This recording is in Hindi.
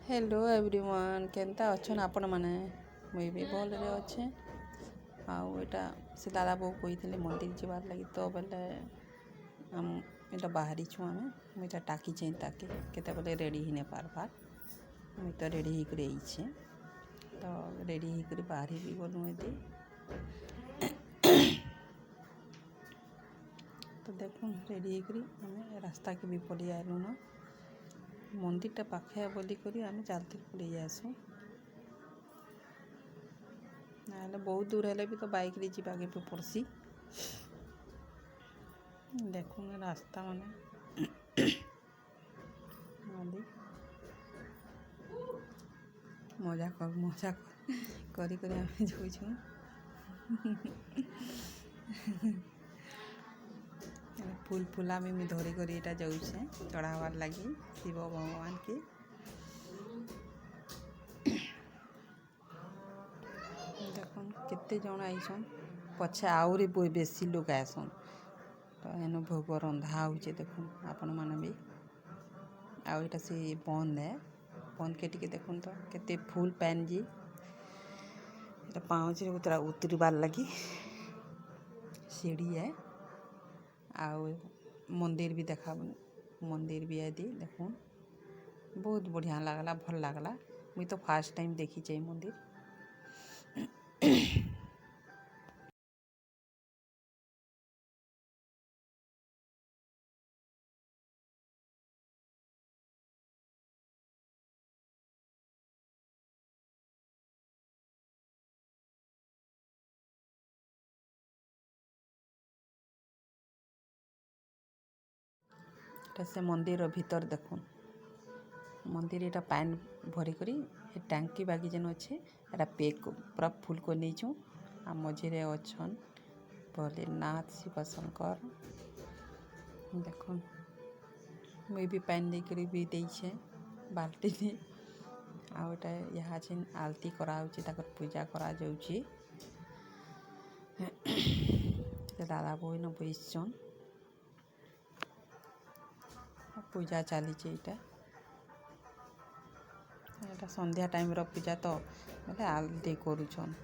हेलो एवरीवन केनता अच्छन आपण मैंने मुई भी भल रे अच्छे आउटा से दादा बो कही मंदिर जबार लगी तो बोले इटा बाहरी छु आम मुझे टाकी चाहिए ताकि केते बोले रेडी ही नहीं पार मुई तो रेडी ही करे आइछे तो रेडी ही करे बाहरी भी गलु एदी तो देखो रेडी ही करी हमें रास्ता के भी पड़ी आलु ना मंदिरटा पाखे बोली करी आम चलते पड़े जासु ना बहुत दूर है भी तो बाइक रे जाके भी पड़सी देखो रास्ता माने मंदिर मजा करी करी आम जाऊँ फूल फूला में धरी कर इटा जाऊे चढ़ावार लगी शिव भगवान के देख केते जन आईसन पछे आहरी बेसी लोग आसन तो एन भोग रंधा हो देख आपण मैंने भी आईटा से बंद है बंद के टिके देखुन तो केते फूल पैन जी पाँच उतरा उतरबार लगी सीढ़ी है आउ मंदिर भी देखा मंदिर भी है दी देखुन बहुत बढ़िया लगला भल लगला मुई तो फर्स्ट टाइम देखी चाहिए मंदिर से मंदिर भीतर देखुन मंदिर एटा पान भरी करी टांकी बागी जेन अच्छे एटा पेक पूरा फुल को नहीं छूँ आ मझे अच्छन भोलेनाथ शिव शंकर देखुन मुई भी पान देकर भी देछे बाल्टी ने आउटा यहाँ छे आरती करा पूजा करा जाउची दादा बोई न बैसन पूजा चली एटा संध्या टाइम रो पूजा तो बोले आरती करूछन।